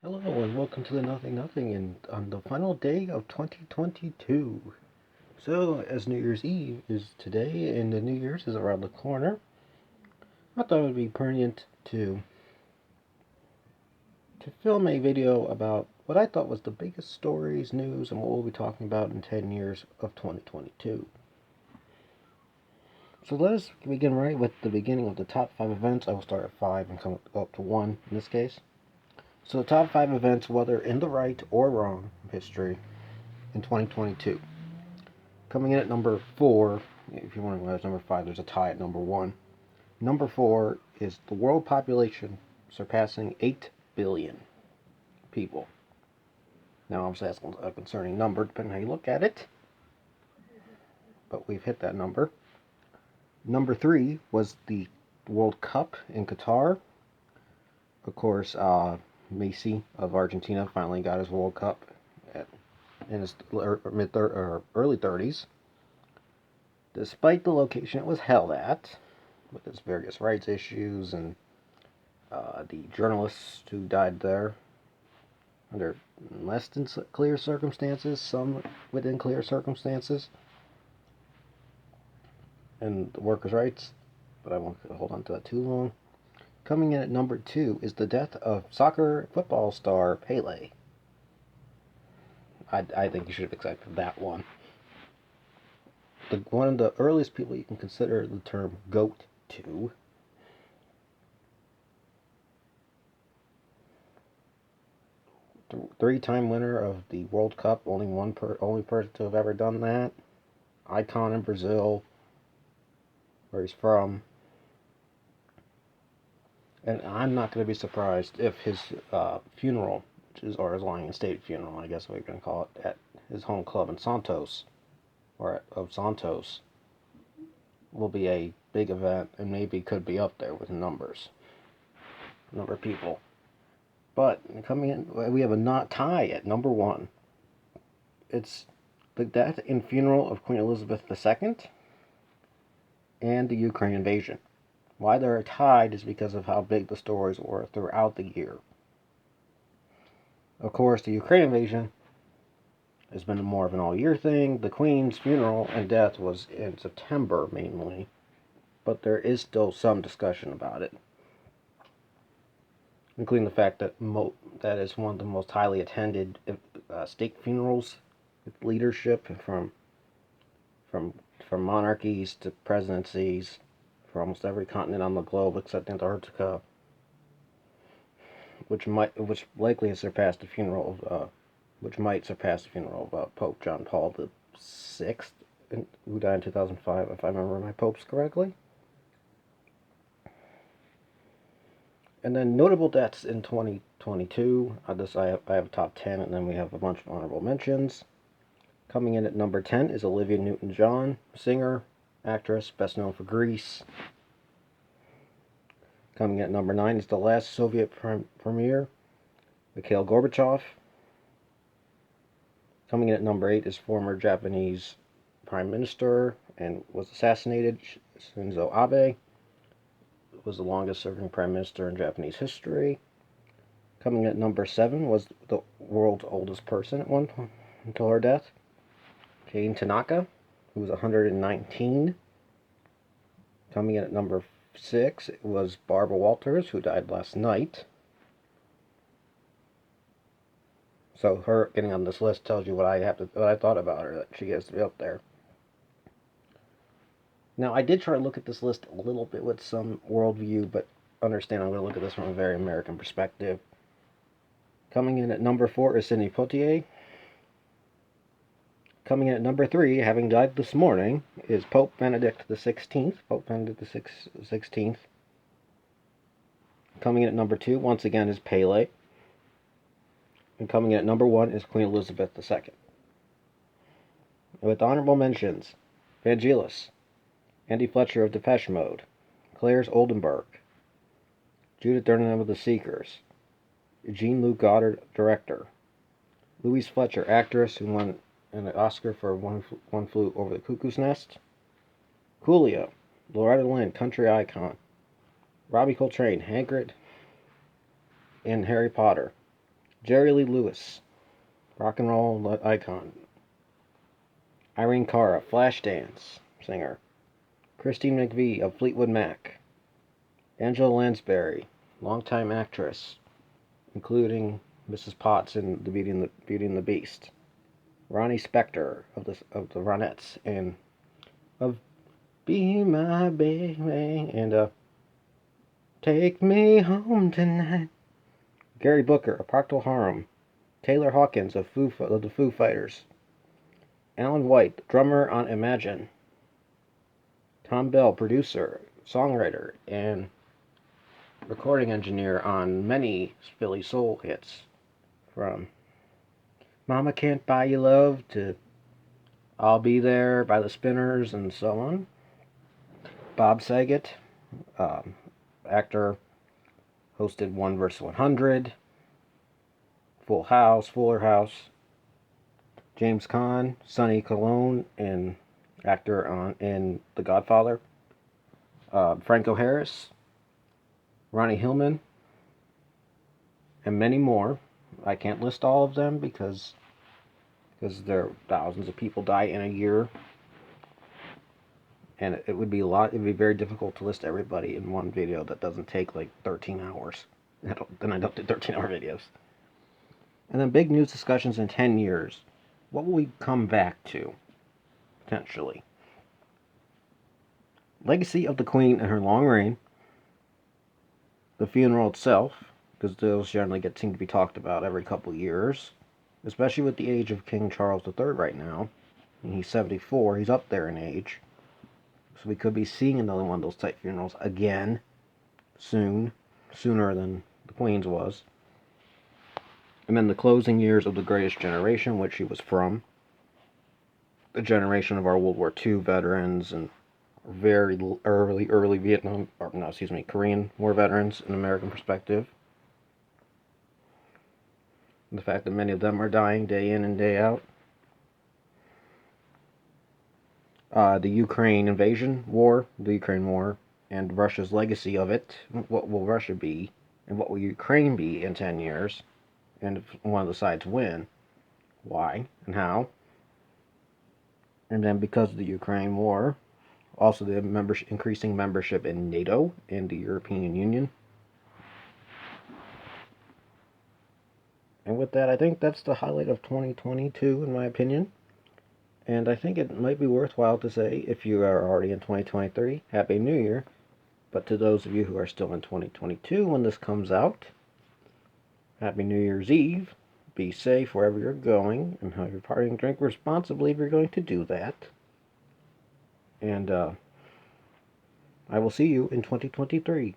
Hello and welcome to the Nothing and on the final day of 2022. So, as New Year's Eve is today and the New Year's is around the corner, I thought it would be pertinent to film a video about what I thought was the biggest stories, news, and what we'll be talking about in 10 years of 2022. So let us begin right with the beginning of the top 5 events. I will start at 5 and come up to 1 in this case. So the top 5 events, whether in the right or wrong of history, in 2022. Coming in at number 4, if you want to go as number 5, there's a tie at number 1. Number 4 is the world population surpassing 8 billion people. Now, obviously, that's a concerning number, depending on how you look at it. But we've hit that number. Number 3 was the World Cup in Qatar. Of course, Messi of Argentina finally got his World Cup in his early 30s. Despite the location it was held at, with its various rights issues and the journalists who died there under less than clear circumstances, some within clear circumstances, and the workers' rights, but I won't hold on to that too long. Coming in at number 2 is the death of soccer football star Pele. I think you should have accepted that one. One of the earliest people you can consider the term GOAT to. Three-time winner of the World Cup, only person to have ever done that. Icon in Brazil, where he's from. And I'm not going to be surprised if his funeral, or his lying in state funeral, I guess we're going to call it, at his home club in Santos, of Santos, will be a big event and maybe could be up there with number of people. But coming in, we have a tie at number 1. It's the death and funeral of Queen Elizabeth II and the Ukraine invasion. Why they're tied is because of how big the stories were throughout the year. Of course, the Ukraine invasion has been more of an all-year thing. The Queen's funeral and death was in September mainly, but there is still some discussion about it, including the fact that that is one of the most highly attended state funerals, with leadership from monarchies to presidencies, for almost every continent on the globe except Antarctica, which likely has surpassed the funeral of, which might surpass the funeral of Pope John Paul VI, who died in 2005, if I remember my popes correctly. And then notable deaths in 2022. I have a top 10, and then we have a bunch of honorable mentions. Coming in at number 10 is Olivia Newton-John, singer, actress, best known for Grease. Coming in at number 9 is the last Soviet premier, Mikhail Gorbachev. Coming in at number 8 is former Japanese Prime Minister and was assassinated, Shinzo Abe. Was the longest serving Prime Minister in Japanese history. Coming in at number 7 was the world's oldest person at one point until her death, Jane Tanaka, who was 119. Coming in at number 6 was Barbara Walters, who died last night. So her getting on this list tells you what I thought about her, that she has to be up there. Now, I did try to look at this list a little bit with some worldview, but understand I'm going to look at this from a very American perspective. Coming in at number 4 is Sidney Poitier. Coming in at number 3, having died this morning, is Pope Benedict XVI. Pope Benedict XVI. Coming in at number 2, once again, is Pele. And coming in at number 1 is Queen Elizabeth II. With honorable mentions, Vangelis, Andy Fletcher of Depeche Mode, Claire's Oldenburg, Judith Durnan of The Seekers, Jean-Luc Godard, director, Louise Fletcher, actress, who won an Oscar for One Flew Over the Cuckoo's Nest, Coolio, Loretta Lynn, country icon, Robbie Coltrane, Hagrid, and Harry Potter, Jerry Lee Lewis, rock and roll icon. Irene Cara, Flashdance singer. Christine McVie of Fleetwood Mac. Angela Lansbury, longtime actress, including Mrs. Potts in The Beauty and the Beast. Ronnie Spector of the Ronettes and of Be My Baby and Take Me Home Tonight. Gary Booker of Proctor Harum. Taylor Hawkins of the Foo Fighters. Alan White, drummer on Imagine. Tom Bell, producer, songwriter, and recording engineer on many Philly soul hits, from Mama Can't Buy You Love to I'll Be There by the Spinners and so on. Bob Saget, actor, hosted 1 vs. 100, Full House, Fuller House. James Caan, Sonny Colon, and actor in The Godfather. Franco Harris, Ronnie Hillman, and many more. I can't list all of them because there are thousands of people die in a year, and it would be very difficult to list everybody in one video that doesn't take like 13 hours. Then I don't do 13-hour videos. And then big news discussions in 10 years. What will we come back to, potentially? Legacy of the Queen and her long reign. The funeral itself, because those generally seem to be talked about every couple years, especially with the age of King Charles III right now. And he's 74, he's up there in age. So we could be seeing another one of those type funerals again, sooner than the Queen's was. And then the closing years of the Greatest Generation, which he was from. The generation of our World War II veterans and very early Korean War veterans in American perspective. And the fact that many of them are dying day in and day out. The Ukraine war, and Russia's legacy of it. What will Russia be, and what will Ukraine be in 10 years? And if one of the sides win, why and how? And then because of the Ukraine war, also the increasing membership in NATO and the European Union. And with that, I think that's the highlight of 2022, in my opinion. And I think it might be worthwhile to say, if you are already in 2023, Happy New Year. But to those of you who are still in 2022 when this comes out, Happy New Year's Eve. Be safe wherever you're going, and have your party and drink responsibly if you're going to do that. And I will see you in 2023.